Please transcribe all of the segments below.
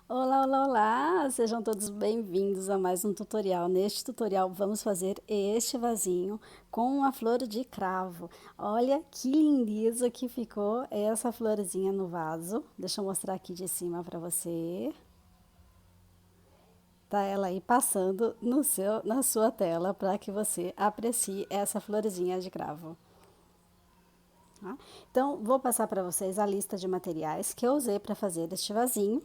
Olá, olá, olá! Sejam todos bem-vindos a mais um tutorial. Neste tutorial vamos fazer este vasinho com uma flor de cravo. Olha que lindeza que ficou essa florzinha no vaso. Deixa eu mostrar aqui de cima para você. Tá ela aí passando na sua tela para que você aprecie essa florzinha de cravo. Tá? Então, vou passar para vocês a lista de materiais que eu usei para fazer este vasinho.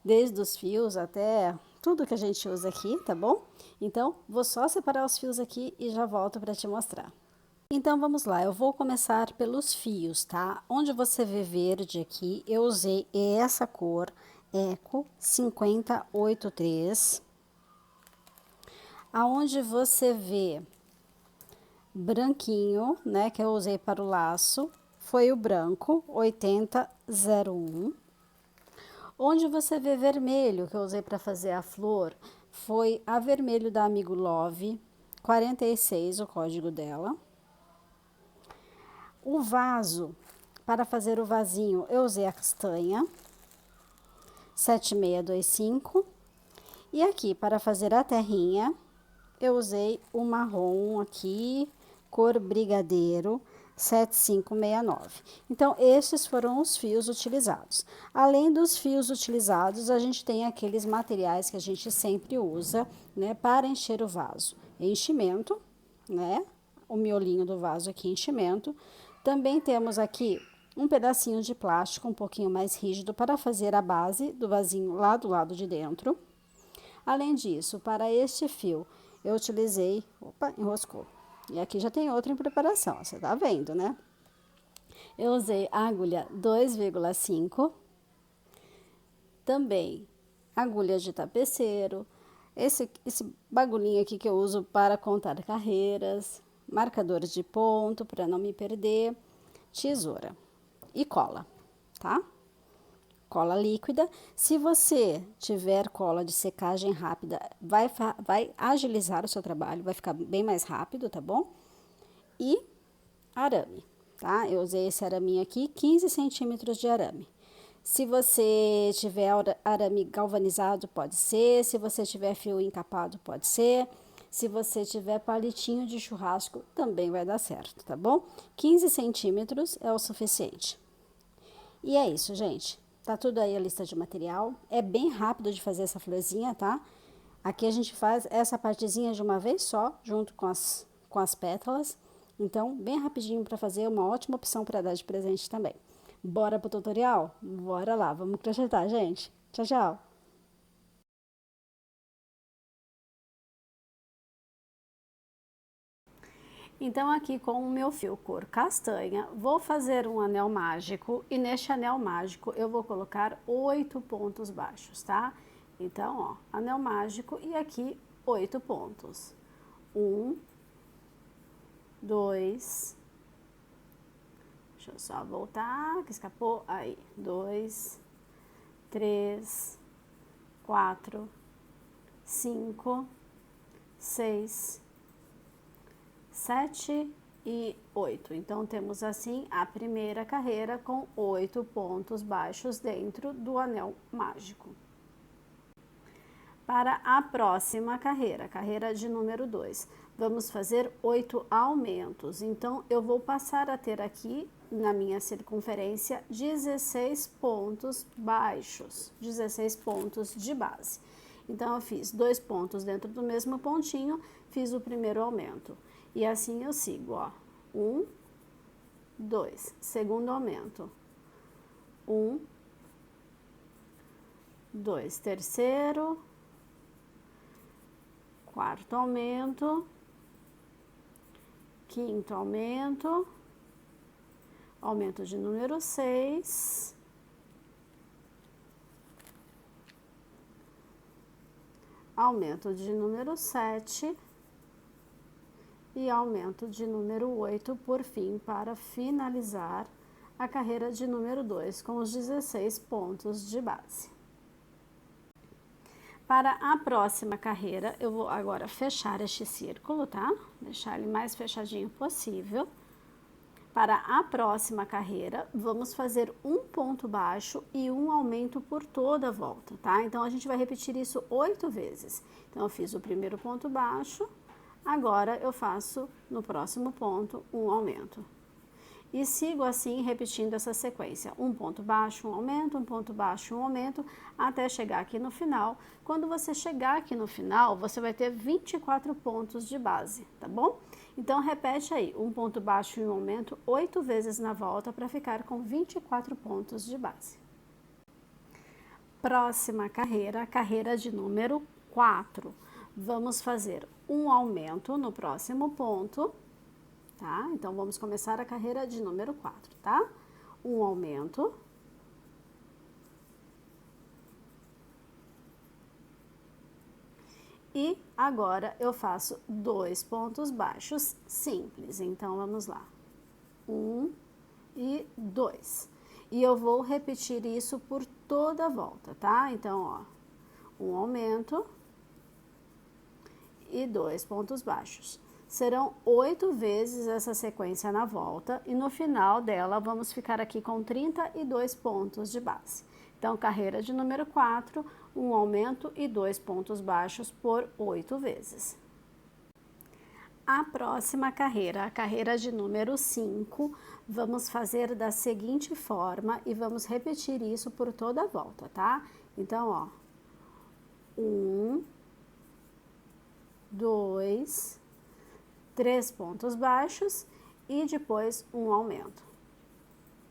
Desde os fios até tudo que a gente usa aqui, tá bom? Então, vou só separar os fios aqui e já volto para te mostrar. Então, vamos lá, eu vou começar pelos fios, tá? Onde você vê verde aqui, eu usei essa cor, Eco 5083. Aonde você vê branquinho, né, que eu usei para o laço, foi o branco 8001. Onde você vê vermelho, que eu usei para fazer a flor, foi a vermelho da Amigo Love, 46, o código dela. O vaso, para fazer o vasinho, eu usei a castanha, 7625. E aqui, para fazer a terrinha, eu usei o marrom aqui, cor brigadeiro, 7569. Então, esses foram os fios utilizados. Além dos fios utilizados, a gente tem aqueles materiais que a gente sempre usa, né, para encher o vaso. Enchimento, né, o miolinho do vaso aqui, enchimento. Também temos aqui um pedacinho de plástico um pouquinho mais rígido para fazer a base do vasinho lá do lado de dentro. Além disso, para este fio, eu utilizei... Opa, enroscou. E aqui já tem outra em preparação, você tá vendo, né? Eu usei a agulha 2,5. Também agulha de tapeceiro. Esse bagulhinho aqui que eu uso para contar carreiras. Marcadores de ponto para não me perder. Tesoura e cola, tá? Cola líquida. Se você tiver cola de secagem rápida, vai agilizar o seu trabalho, vai ficar bem mais rápido, tá bom? E arame, tá? Eu usei esse araminho aqui, 15 centímetros de arame. Se você tiver arame galvanizado, pode ser. Se você tiver fio encapado, pode ser. Se você tiver palitinho de churrasco, também vai dar certo, tá bom? 15 centímetros é o suficiente. E é isso, gente. Tá tudo aí a lista de material. É bem rápido de fazer essa florzinha, tá? Aqui a gente faz essa partezinha de uma vez só, junto com as pétalas. Então, bem rapidinho para fazer, uma ótima opção para dar de presente também. Bora pro tutorial? Bora lá, vamos crochetar, gente. Tchau, tchau! Então, aqui com o meu fio cor castanha, vou fazer um anel mágico e neste anel mágico eu vou colocar 8 pontos baixos, tá? Então, ó, anel mágico e aqui 8 pontos. 1, 2, deixa eu só voltar, que escapou, aí, 2, 3, 4, 5, 6, 7 e 8. Então, temos assim a primeira carreira com 8 pontos baixos dentro do anel mágico. Para a próxima carreira, carreira de número 2, vamos fazer 8 aumentos. Então, eu vou passar a ter aqui, na minha circunferência, 16 pontos baixos, 16 pontos de base. Então, eu fiz 2 pontos dentro do mesmo pontinho, fiz o primeiro aumento. E assim eu sigo, ó. 1, 2, segundo aumento. 1, 2, terceiro, quarto aumento, quinto aumento, aumento de número 6, aumento de número 7 e aumento de número 8, por fim, para finalizar a carreira de número 2 com os 16 pontos de base. Para a próxima carreira, eu vou agora fechar este círculo, tá? Deixar ele mais fechadinho possível. Para a próxima carreira, vamos fazer um ponto baixo e um aumento por toda a volta, tá? Então, a gente vai repetir isso 8 vezes. Então, eu fiz o primeiro ponto baixo, agora eu faço no próximo ponto um aumento. E sigo assim, repetindo essa sequência, um ponto baixo, um aumento, um ponto baixo, um aumento, até chegar aqui no final. Quando você chegar aqui no final, você vai ter 24 pontos de base, tá bom? Então, repete aí, um ponto baixo e um aumento 8 vezes na volta para ficar com 24 pontos de base. Próxima carreira, carreira de número 4. Vamos fazer um aumento no próximo ponto. Tá? Então, vamos começar a carreira de número 4, tá? Um aumento. E agora eu faço 2 pontos baixos simples. Então, vamos lá. 1 e 2. E eu vou repetir isso por toda a volta, tá? Então, ó, um aumento e 2 pontos baixos. Serão 8 vezes essa sequência na volta e no final dela vamos ficar aqui com 32 pontos de base. Então, carreira de número 4, um aumento e 2 pontos baixos por 8 vezes. A próxima carreira, a carreira de número 5, vamos fazer da seguinte forma e vamos repetir isso por toda a volta, tá? Então, ó, 1, 2, 3 pontos baixos e depois um aumento,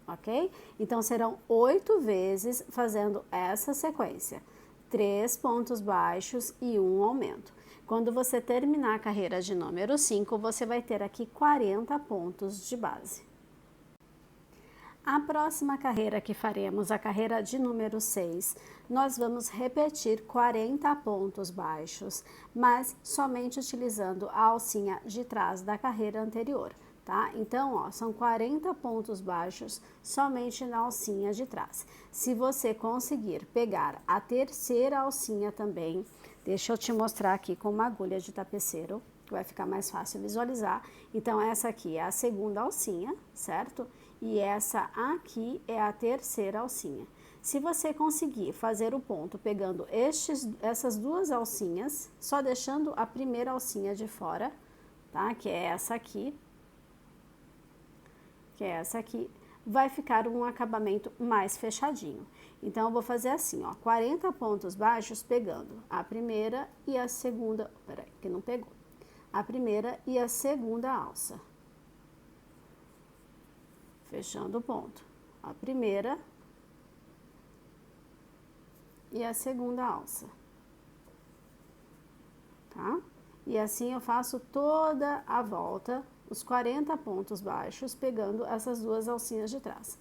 ok? Então, serão 8 vezes fazendo essa sequência, 3 pontos baixos e um aumento. Quando você terminar a carreira de número 5, você vai ter aqui 40 pontos de base. A próxima carreira que faremos, a carreira de número 6, nós vamos repetir 40 pontos baixos, mas somente utilizando a alcinha de trás da carreira anterior, tá? Então, ó, são 40 pontos baixos somente na alcinha de trás. Se você conseguir pegar a terceira alcinha também, deixa eu te mostrar aqui com uma agulha de tapeceiro, que vai ficar mais fácil visualizar. Então, essa aqui é a segunda alcinha, certo? E essa aqui é a terceira alcinha. Se você conseguir fazer o ponto pegando essas duas alcinhas, só deixando a primeira alcinha de fora, tá? Que é essa aqui, vai ficar um acabamento mais fechadinho. Então, eu vou fazer assim, ó, 40 pontos baixos pegando a primeira e a segunda, peraí, que não pegou. A primeira e a segunda alça. Fechando o ponto. A primeira e a segunda alça. Tá? E assim eu faço toda a volta, os 40 pontos baixos, pegando essas duas alcinhas de trás.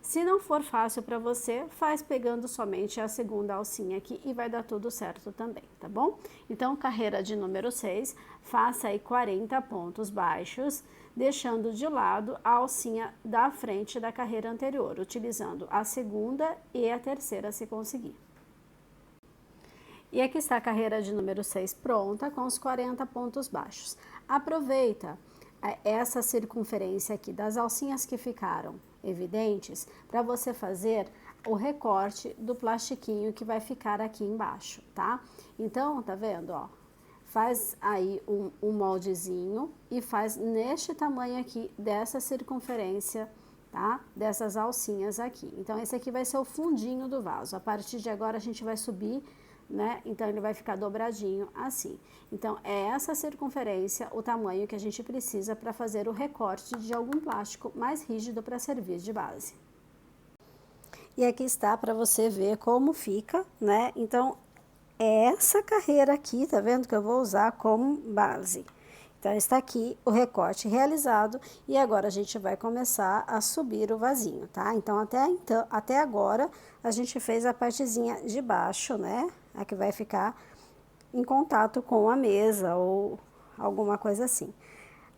Se não for fácil para você, faz pegando somente a segunda alcinha aqui e vai dar tudo certo também, tá bom? Então, carreira de número 6, faça aí 40 pontos baixos, deixando de lado a alcinha da frente da carreira anterior, utilizando a segunda e a terceira se conseguir. E aqui está a carreira de número 6 pronta, com os 40 pontos baixos. Aproveita essa circunferência aqui das alcinhas que ficaram evidentes para você fazer o recorte do plastiquinho que vai ficar aqui embaixo, tá? Então, tá vendo, ó? Faz aí um moldezinho e faz neste tamanho aqui dessa circunferência, tá? Dessas alcinhas aqui. Então, esse aqui vai ser o fundinho do vaso. A partir de agora, a gente vai subir, né? Então, ele vai ficar dobradinho assim. Então, é essa circunferência, o tamanho que a gente precisa para fazer o recorte de algum plástico mais rígido para servir de base. E aqui está para você ver como fica, né? Então, é essa carreira aqui, tá vendo? Que eu vou usar como base. Então, está aqui o recorte realizado e agora a gente vai começar a subir o vasinho, tá? Então, até agora, a gente fez a partezinha de baixo, né? A que vai ficar em contato com a mesa ou alguma coisa assim.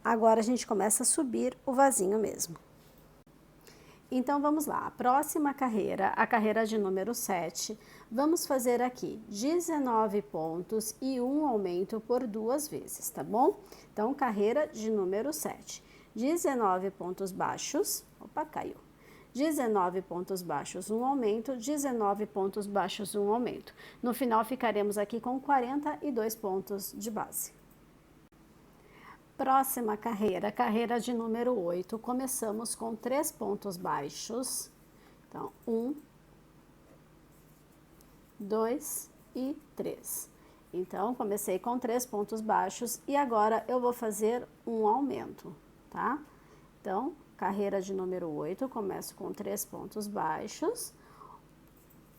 Agora, a gente começa a subir o vasinho mesmo. Então, vamos lá. A próxima carreira, a carreira de número 7, vamos fazer aqui 19 pontos e um aumento por 2 vezes, tá bom? Então, carreira de número 7. 19 pontos baixos, opa, caiu, 19 pontos baixos, um aumento, 19 pontos baixos, um aumento. No final, ficaremos aqui com 42 pontos de base. Próxima carreira, carreira de número 8, começamos com 3 pontos baixos. Então, 1, 2 e 3. Então, comecei com 3 pontos baixos e agora eu vou fazer um aumento, tá? Então, carreira de número 8, começo com 3 pontos baixos,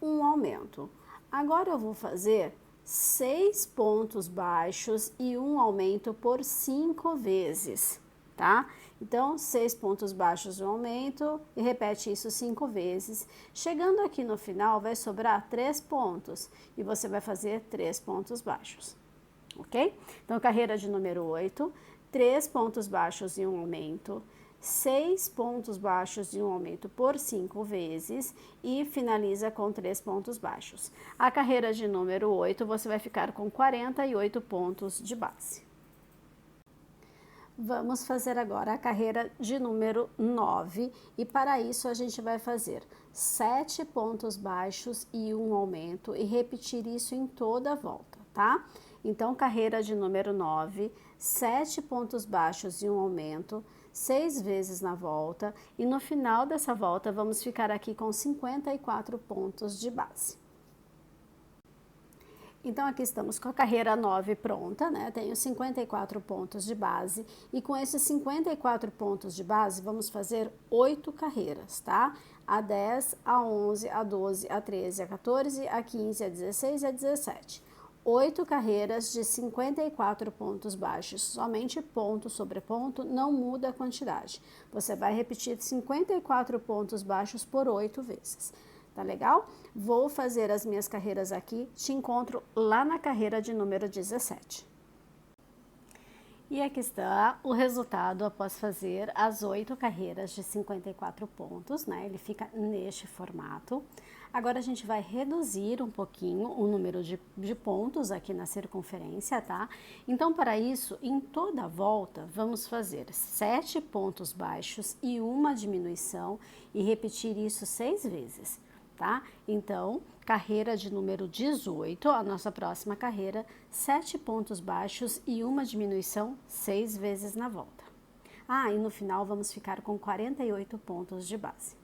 um aumento. Agora eu vou fazer 6 pontos baixos e um aumento por 5 vezes, tá? Então, 6 pontos baixos, um aumento, e repete isso 5 vezes. Chegando aqui no final, vai sobrar 3 pontos, e você vai fazer 3 pontos baixos, ok? Então, carreira de número 8, 3 pontos baixos e um aumento, 6 pontos baixos e um aumento por 5 vezes e finaliza com 3 pontos baixos. A carreira de número 8, você vai ficar com 48 pontos de base. Vamos fazer agora a carreira de número 9 e para isso a gente vai fazer 7 pontos baixos e um aumento e repetir isso em toda a volta, tá? Então, carreira de número 9, 7 pontos baixos e um aumento, 6 vezes na volta e no final dessa volta vamos ficar aqui com 54 pontos de base. Então, aqui estamos com a carreira 9 pronta, né? Tenho 54 pontos de base e com esses 54 pontos de base, vamos fazer 8 carreiras, tá? A 10, a 11, a 12, a 13, a 14, a 15, a 16 e a 17. 8 carreiras de 54 pontos baixos, somente ponto sobre ponto, não muda a quantidade. Você vai repetir 54 pontos baixos por 8 vezes. Tá legal? Vou fazer as minhas carreiras aqui, te encontro lá na carreira de número 17. E aqui está o resultado após fazer as 8 carreiras de 54 pontos, né? Ele fica neste formato. Agora a gente vai reduzir um pouquinho o número de pontos aqui na circunferência, tá? Então, para isso, em toda a volta, vamos fazer 7 pontos baixos e uma diminuição e repetir isso 6 vezes. Tá? Então, carreira de número 18, a nossa próxima carreira, 7 pontos baixos e uma diminuição 6 vezes na volta. Ah, e no final vamos ficar com 48 pontos de base.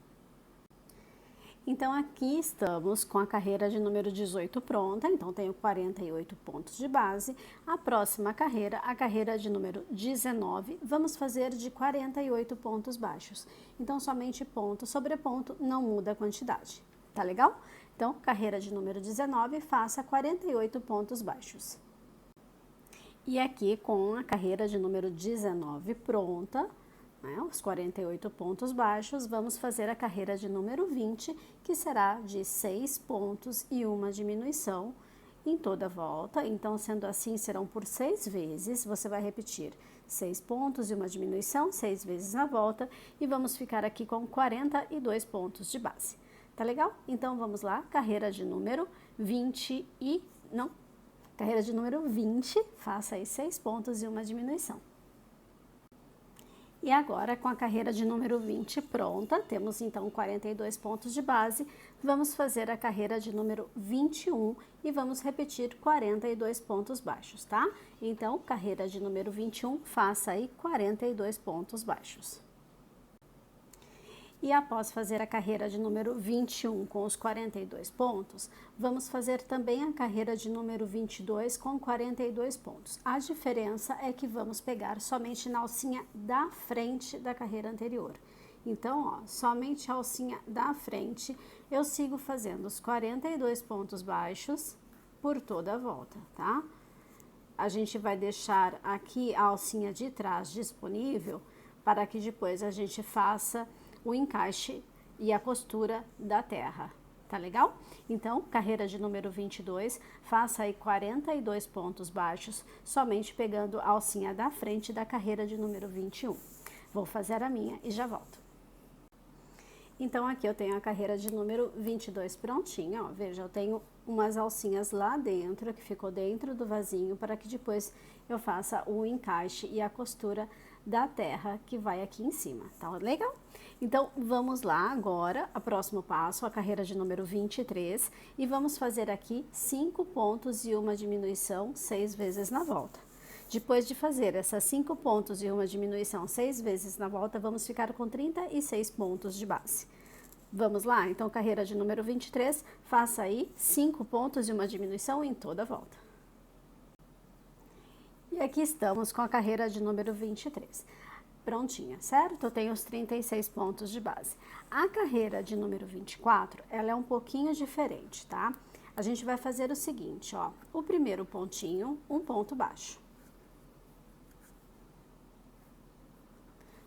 Então, aqui estamos com a carreira de número 18 pronta, então tenho 48 pontos de base. A próxima carreira, a carreira de número 19, vamos fazer de 48 pontos baixos. Então, somente ponto sobre ponto, não muda a quantidade. Tá legal? Então, carreira de número 19, faça 48 pontos baixos. E aqui com a carreira de número 19 pronta, né, os 48 pontos baixos, vamos fazer a carreira de número 20, que será de 6 pontos e uma diminuição em toda a volta. Então, sendo assim, serão por 6 vezes, você vai repetir 6 pontos e uma diminuição, 6 vezes na volta, e vamos ficar aqui com 42 pontos de base. Tá legal? Então, vamos lá, carreira de número 20 e... não, carreira de número 20, faça aí 6 pontos e uma diminuição. E agora, com a carreira de número 20 pronta, temos então 42 pontos de base, vamos fazer a carreira de número 21 e vamos repetir 42 pontos baixos, tá? Então, carreira de número 21, faça aí 42 pontos baixos. E após fazer a carreira de número 21 com os 42 pontos, vamos fazer também a carreira de número 22 com 42 pontos. A diferença é que vamos pegar somente na alcinha da frente da carreira anterior. Então, ó, somente a alcinha da frente, eu sigo fazendo os 42 pontos baixos por toda a volta, tá? A gente vai deixar aqui a alcinha de trás disponível para que depois a gente faça o encaixe e a costura da terra, tá legal? Então, carreira de número 22, faça aí 42 pontos baixos, somente pegando a alcinha da frente da carreira de número 21. Vou fazer a minha e já volto. Então, aqui eu tenho a carreira de número 22 prontinha, ó, veja, eu tenho umas alcinhas lá dentro, que ficou dentro do vasinho, para que depois eu faça o encaixe e a costura da terra que vai aqui em cima, tá legal? Então, vamos lá agora, o próximo passo, a carreira de número 23, e vamos fazer aqui 5 pontos e uma diminuição 6 vezes na volta. Depois de fazer essas 5 pontos e uma diminuição 6 vezes na volta, vamos ficar com 36 pontos de base. Vamos lá? Então, carreira de número 23, faça aí 5 pontos e uma diminuição em toda a volta. E aqui estamos com a carreira de número 23. Prontinha, certo? Eu tenho os 36 pontos de base. A carreira de número 24, ela é um pouquinho diferente, tá? A gente vai fazer o seguinte, ó. O primeiro pontinho, um ponto baixo.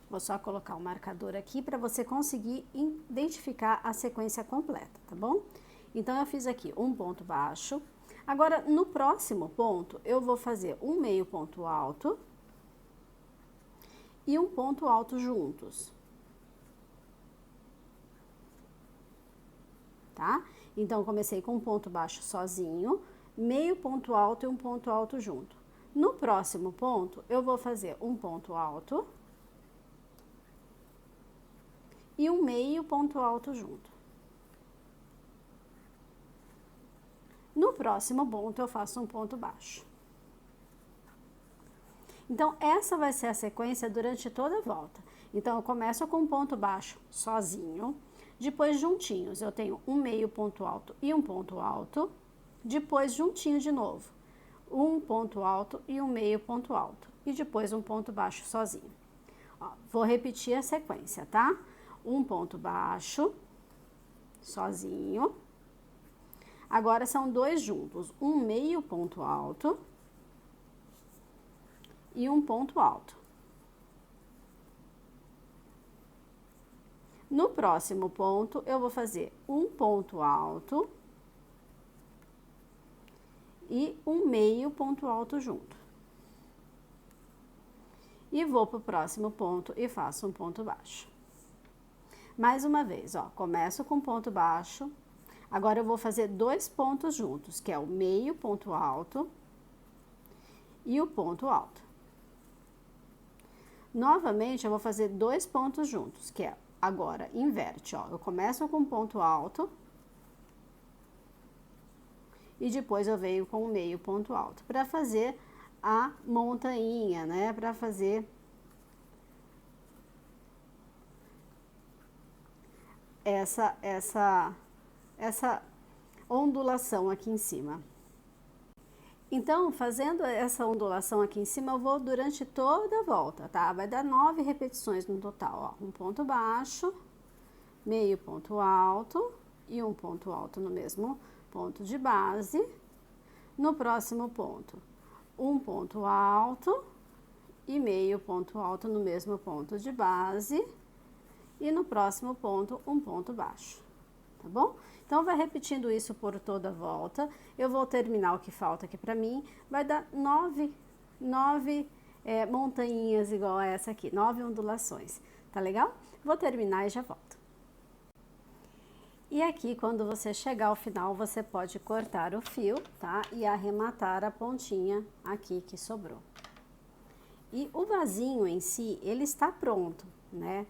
Vou só colocar o marcador aqui para você conseguir identificar a sequência completa, tá bom? Então, eu fiz aqui um ponto baixo. Agora, no próximo ponto, eu vou fazer um meio ponto alto e um ponto alto juntos, tá? Então, comecei com um ponto baixo sozinho, meio ponto alto e um ponto alto junto. No próximo ponto, eu vou fazer um ponto alto e um meio ponto alto junto. No próximo ponto, eu faço um ponto baixo. Então, essa vai ser a sequência durante toda a volta. Então, eu começo com um ponto baixo sozinho, depois juntinhos, eu tenho um meio ponto alto e um ponto alto, depois juntinho de novo, um ponto alto e um meio ponto alto, e depois um ponto baixo sozinho. Ó, vou repetir a sequência, tá? Um ponto baixo, sozinho. Agora, são dois juntos, um meio ponto alto e um ponto alto. No próximo ponto, eu vou fazer um ponto alto e um meio ponto alto junto. E vou para o próximo ponto e faço um ponto baixo. Mais uma vez, ó, começo com ponto baixo. Agora, eu vou fazer dois pontos juntos, que é o meio ponto alto e o ponto alto. Novamente, eu vou fazer dois pontos juntos, que é agora inverte, ó. Eu começo com ponto alto e depois eu venho com o meio ponto alto para fazer a montanha, né? Para fazer essa ondulação aqui em cima. Então, fazendo essa ondulação aqui em cima, eu vou durante toda a volta, tá? Vai dar 9 repetições no total, ó. Um ponto baixo, meio ponto alto e um ponto alto no mesmo ponto de base. No próximo ponto, um ponto alto e meio ponto alto no mesmo ponto de base. E no próximo ponto, um ponto baixo, tá bom? Então, vai repetindo isso por toda a volta. Eu vou terminar o que falta aqui pra mim. Vai dar 9 montanhas igual a essa aqui, 9 ondulações, tá legal? Vou terminar e já volto. E aqui, quando você chegar ao final, você pode cortar o fio, tá? E arrematar a pontinha aqui que sobrou. E o vasinho em si, ele está pronto, né?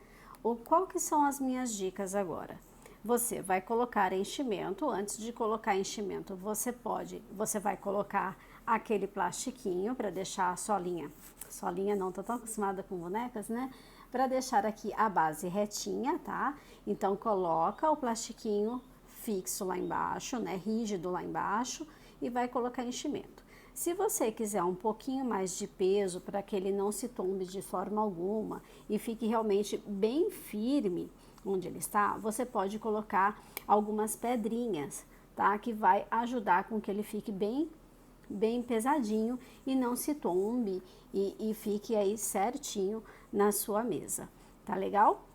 Qual que são as minhas dicas agora? Você vai colocar enchimento. Antes de colocar enchimento, você vai colocar aquele plastiquinho para deixar a solinha não, tô tão acostumada com bonecas, né? Para deixar aqui a base retinha, tá? Então, coloca o plastiquinho fixo lá embaixo, né? Rígido lá embaixo, e vai colocar enchimento. Se você quiser um pouquinho mais de peso para que ele não se tombe de forma alguma e fique realmente bem firme onde ele está, você pode colocar algumas pedrinhas, tá? Que vai ajudar com que ele fique bem pesadinho e não se tombe e fique aí certinho na sua mesa, tá legal?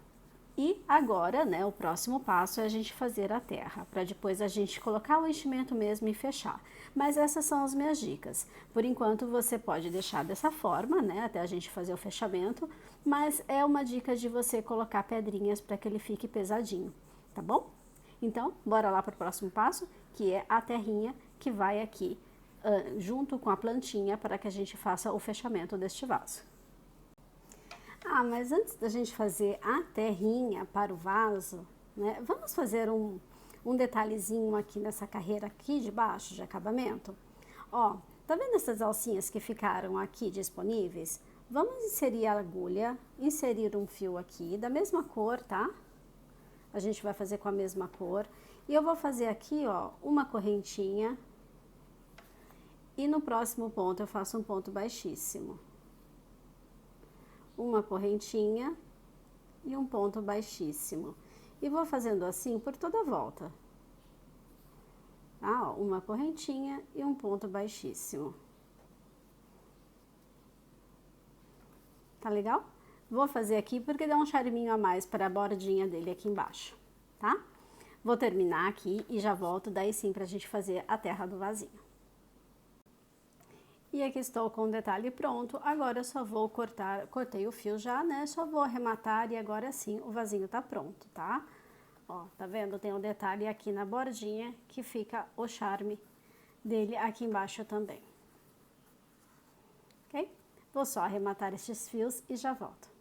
E agora, né, o próximo passo é a gente fazer a terra, para depois a gente colocar o enchimento mesmo e fechar. Mas essas são as minhas dicas. Por enquanto, você pode deixar dessa forma, né, até a gente fazer o fechamento, mas é uma dica de você colocar pedrinhas para que ele fique pesadinho, tá bom? Então, bora lá para o próximo passo, que é a terrinha que vai aqui junto com a plantinha para que a gente faça o fechamento deste vaso. Ah, mas antes da gente fazer a terrinha para o vaso, né, vamos fazer um detalhezinho aqui nessa carreira aqui de baixo de acabamento? Ó, tá vendo essas alcinhas que ficaram aqui disponíveis? Vamos inserir a agulha, inserir um fio aqui da mesma cor, tá? A gente vai fazer com a mesma cor. E eu vou fazer aqui, ó, uma correntinha. E no próximo ponto eu faço um ponto baixíssimo. Uma correntinha e um ponto baixíssimo. E vou fazendo assim por toda a volta. Tá? Ó, uma correntinha e um ponto baixíssimo. Tá legal? Vou fazer aqui porque dá um charminho a mais para a bordinha dele aqui embaixo, tá? Vou terminar aqui e já volto daí sim pra gente fazer a terra do vasinho. E aqui estou com o detalhe pronto, agora eu só vou cortei o fio já, né? Só vou arrematar e agora sim o vasinho tá pronto, tá? Ó, tá vendo? Tem um detalhe aqui na bordinha que fica o charme dele aqui embaixo também. Ok? Vou só arrematar estes fios e já volto.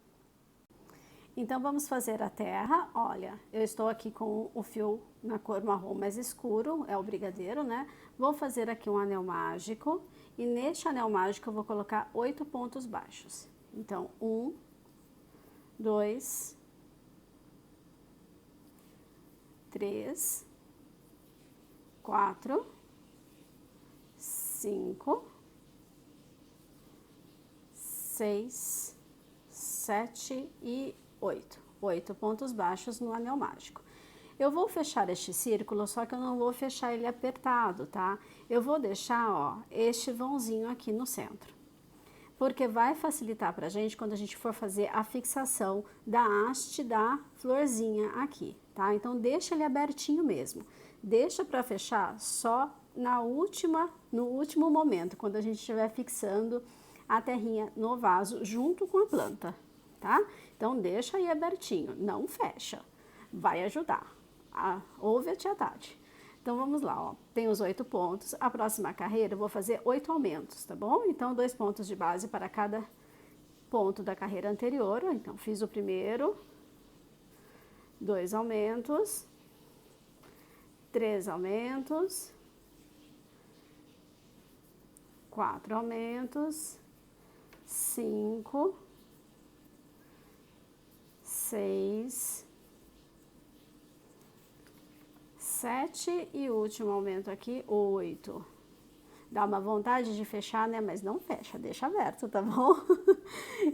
Então, vamos fazer a terra. Olha, eu estou aqui com o fio na cor marrom mais escuro, é o brigadeiro, né? Vou fazer aqui um anel mágico e neste anel mágico eu vou colocar 8 pontos baixos. Então, 1, 2, 3, 4, 5, 6, 7 e 8 pontos baixos no anel mágico. Eu vou fechar este círculo, só que eu não vou fechar ele apertado, tá? Eu vou deixar, ó, este vãozinho aqui no centro. Porque vai facilitar pra gente quando a gente for fazer a fixação da haste da florzinha aqui, tá? Então, deixa ele abertinho mesmo. Deixa pra fechar só no último momento, quando a gente estiver fixando a terrinha no vaso junto com a planta, tá? Então, deixa aí abertinho, não fecha, vai ajudar. Ouve a tia Tati. Então, vamos lá, ó, tem os 8 pontos, a próxima carreira eu vou fazer 8 aumentos, tá bom? Então, 2 pontos de base para cada ponto da carreira anterior, então, fiz o primeiro, 2 aumentos, 3 aumentos, 4 aumentos, 5, 6, 7 e o último aumento aqui, 8. Dá uma vontade de fechar, né? Mas não fecha, deixa aberto, tá bom?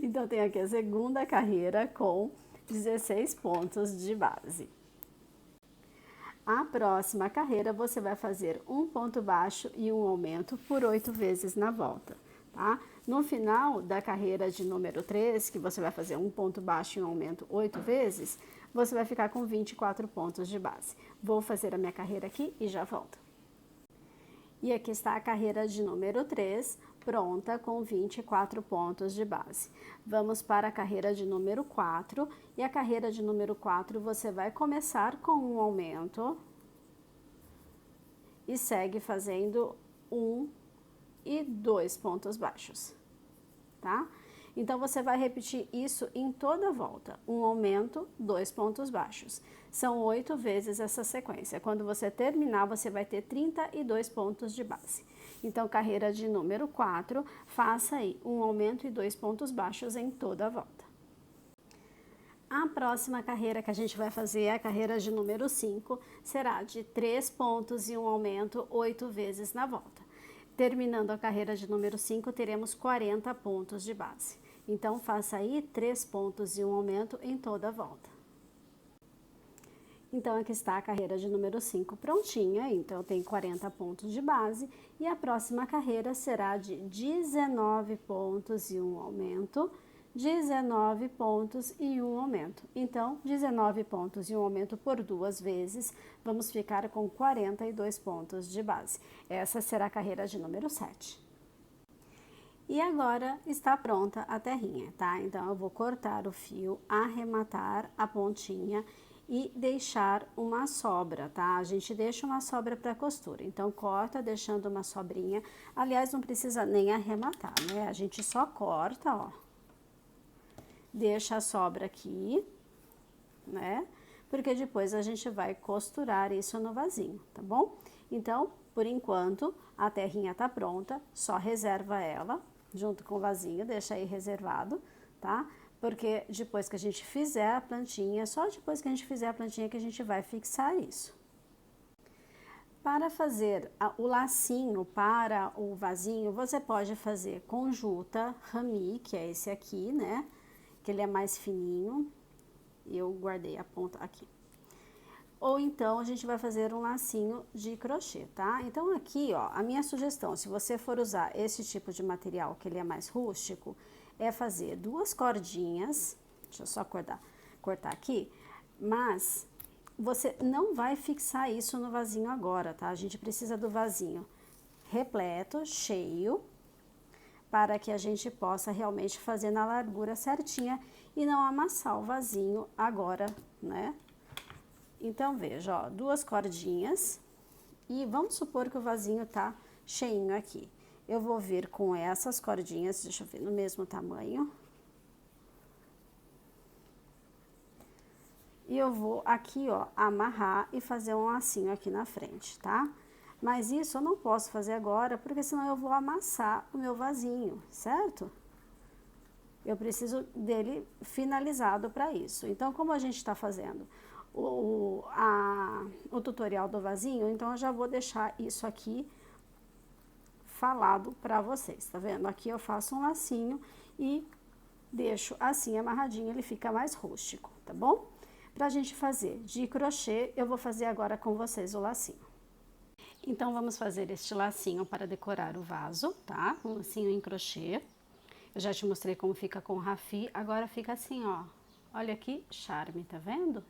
Então, tem aqui a segunda carreira com 16 pontos de base. A próxima carreira, você vai fazer um ponto baixo e um aumento por 8 vezes na volta, tá? No final da carreira de número 3, que você vai fazer um ponto baixo e um aumento 8 vezes, você vai ficar com 24 pontos de base. Vou fazer a minha carreira aqui e já volto. E aqui está a carreira de número 3, pronta com 24 pontos de base. Vamos para a carreira de número 4, e a carreira de número 4 você vai começar com um aumento e segue fazendo 1 e 2 pontos baixos, tá? Então, você vai repetir isso em toda a volta, um aumento, 2 pontos baixos. São 8 vezes essa sequência. Quando você terminar, você vai ter 32 pontos de base. Então, carreira de número 4, faça aí um aumento e 2 pontos baixos em toda a volta. A próxima carreira que a gente vai fazer, a carreira de número 5, será de 3 pontos e um aumento 8 vezes na volta. Terminando a carreira de número 5, teremos 40 pontos de base. Então, faça aí 3 pontos e um aumento em toda a volta. Então, aqui está a carreira de número 5 prontinha. Então, tem 40 pontos de base. E a próxima carreira será de 19 pontos e um aumento, 19 pontos e um aumento. Então, 19 pontos e um aumento por 2 vezes, vamos ficar com 42 pontos de base. Essa será a carreira de número 7. E agora está pronta a terrinha, tá? Então, eu vou cortar o fio, arrematar a pontinha e deixar uma sobra, tá? A gente deixa uma sobra para costura. Então, corta deixando uma sobrinha. Aliás, não precisa nem arrematar, né? A gente só corta, ó. deixa a sobra aqui, né? Porque depois a gente vai costurar isso no vasinho, tá bom? Então, por enquanto, a terrinha tá pronta, só reserva ela junto com o vasinho, deixa aí reservado, tá? Porque depois que a gente fizer a plantinha, só depois que a gente fizer a plantinha que a gente vai fixar isso. Para fazer o lacinho para o vasinho, você pode fazer com juta rami, que é esse aqui, né? Que ele é mais fininho. Eu guardei a ponta aqui. Ou então, a gente vai fazer um lacinho de crochê, tá? Então, aqui, ó, a minha sugestão, se você for usar esse tipo de material, que ele é mais rústico, é fazer 2 cordinhas, deixa eu só cortar aqui, mas você não vai fixar isso no vasinho agora, tá? A gente precisa do vasinho repleto, cheio, para que a gente possa realmente fazer na largura certinha e não amassar o vasinho agora, né? Então, veja, ó, 2 cordinhas e vamos supor que o vasinho tá cheinho aqui. Eu vou vir com essas cordinhas, deixa eu ver, no mesmo tamanho. E eu vou aqui, ó, amarrar e fazer um lacinho aqui na frente, tá? Mas isso eu não posso fazer agora, porque senão eu vou amassar o meu vasinho, certo? Eu preciso dele finalizado para isso. Então, como a gente tá fazendo o tutorial do vasinho, então eu já vou deixar isso aqui falado para vocês, tá vendo? Aqui eu faço um lacinho e deixo assim amarradinho, ele fica mais rústico, tá bom? Pra gente fazer de crochê, eu vou fazer agora com vocês o lacinho. Então, vamos fazer este lacinho para decorar o vaso, tá? Um lacinho em crochê. Eu já te mostrei como fica com rafi, agora fica assim, ó. Olha que charme, tá vendo?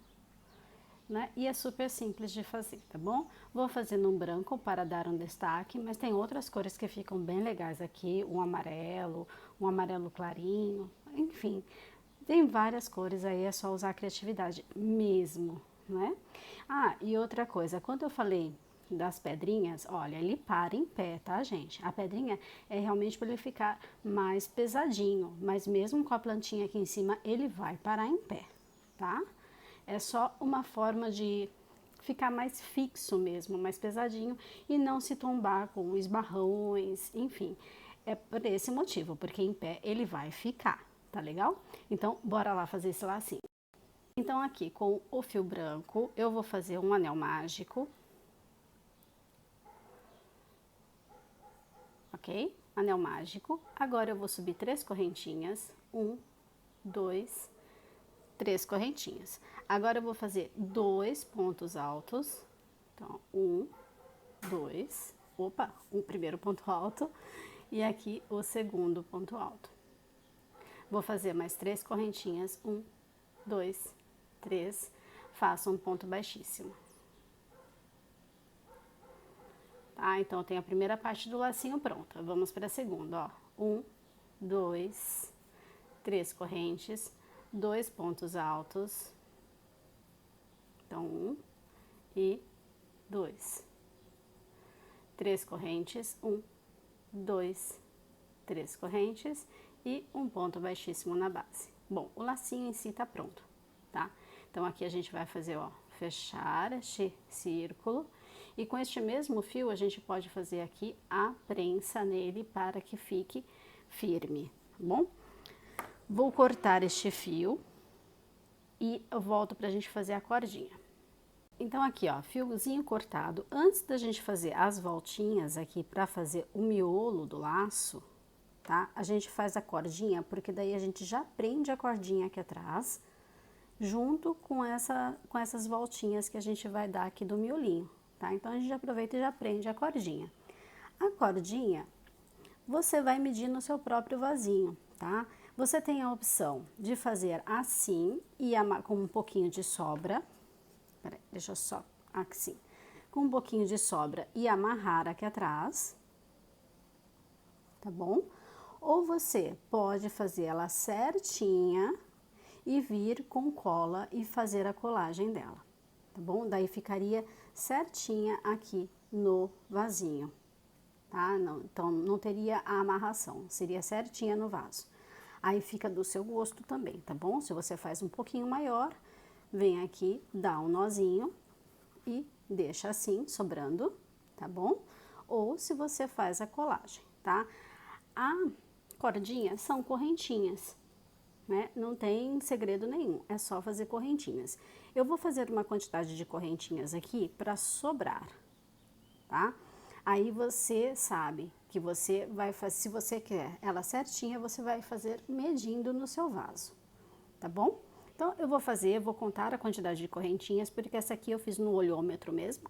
Né? E é super simples de fazer, tá bom? Vou fazer num branco para dar um destaque, mas tem outras cores que ficam bem legais aqui, um amarelo clarinho, enfim, tem várias cores aí, é só usar a criatividade mesmo, né? Ah, e outra coisa, quando eu falei das pedrinhas, olha, ele para em pé, tá, gente? A pedrinha é realmente para ele ficar mais pesadinho, mas mesmo com a plantinha aqui em cima, ele vai parar em pé, tá? É só uma forma de ficar mais fixo mesmo, mais pesadinho e não se tombar com esbarrões, enfim. É por esse motivo, porque em pé ele vai ficar, tá legal? Então, bora lá fazer esse lacinho. Então, aqui com o fio branco, eu vou fazer um anel mágico. Ok? Anel mágico. Agora eu vou subir 3 correntinhas. 1, 2, 3 correntinhas. Agora eu vou fazer 2 pontos altos. Então, 1, 2, opa, o primeiro ponto alto e aqui o segundo ponto alto. Vou fazer mais 3 correntinhas, 1, 2, 3, faço um ponto baixíssimo. Tá? Então, eu tenho a primeira parte do lacinho pronta. Vamos para a segunda, ó. 1, 2, 3 correntes, 2 pontos altos. Então, 1 e 2. 3 correntes, 1, 2, 3 correntes e um ponto baixíssimo na base. Bom, o lacinho em si tá pronto, tá? Então, aqui a gente vai fazer, ó, fechar este círculo e com este mesmo fio a gente pode fazer aqui a prensa nele para que fique firme, tá bom? Vou cortar este fio e eu volto pra gente fazer a cordinha. Então, aqui, ó, fiozinho cortado. Antes da gente fazer as voltinhas aqui para fazer o miolo do laço, tá? A gente faz a cordinha, porque daí a gente já prende a cordinha aqui atrás, junto com essas voltinhas que a gente vai dar aqui do miolinho, tá? Então, a gente aproveita e já prende a cordinha. A cordinha, você vai medir no seu próprio vasinho, tá? Você tem a opção de fazer assim e com um pouquinho de sobra. Peraí, deixa eu só, assim, com um pouquinho de sobra e amarrar aqui atrás, tá bom? Ou você pode fazer ela certinha e vir com cola e fazer a colagem dela, tá bom? Daí ficaria certinha aqui no vasinho, tá? Não, então, não teria a amarração, seria certinha no vaso. Aí fica do seu gosto também, tá bom? Se você faz um pouquinho maior, vem aqui, dá um nozinho e deixa assim, sobrando, tá bom? Ou se você faz a colagem, tá? A cordinha são correntinhas, né? Não tem segredo nenhum, é só fazer correntinhas. Eu vou fazer uma quantidade de correntinhas aqui para sobrar, tá? Aí você sabe que você vai fazer, se você quer ela certinha, você vai fazer medindo no seu vaso, tá bom? Então, eu vou contar a quantidade de correntinhas, porque essa aqui eu fiz no olhômetro mesmo.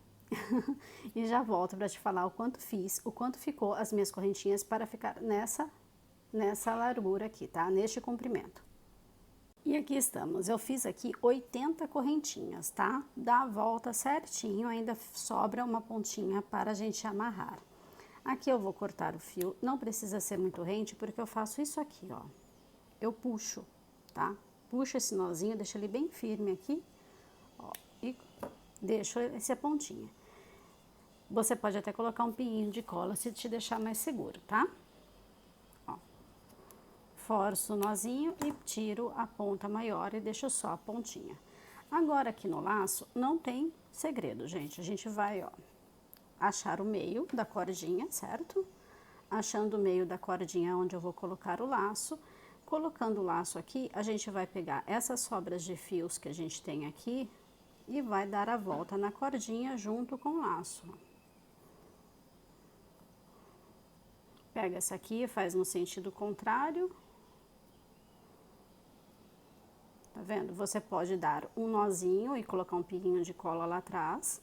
E já volto para te falar o quanto fiz, o quanto ficou as minhas correntinhas para ficar nessa largura aqui, tá? Neste comprimento. E aqui estamos, eu fiz aqui 80 correntinhas, tá? Dá a volta certinho, ainda sobra uma pontinha para a gente amarrar. Aqui eu vou cortar o fio, não precisa ser muito rente, porque eu faço isso aqui, ó. Eu puxo, tá? Puxo esse nozinho, deixo ele bem firme aqui, ó, e deixo essa pontinha. Você pode até colocar um pinguinho de cola se te deixar mais seguro, tá? Ó. Forço o nozinho e tiro a ponta maior e deixo só a pontinha. Agora aqui no laço não tem segredo, gente. A gente vai, ó, achar o meio da cordinha, certo? Achando o meio da cordinha onde eu vou colocar o laço. Colocando o laço aqui, a gente vai pegar essas sobras de fios que a gente tem aqui e vai dar a volta na cordinha junto com o laço. Pega essa aqui, faz no sentido contrário. Tá vendo? Você pode dar um nozinho e colocar um pinguinho de cola lá atrás.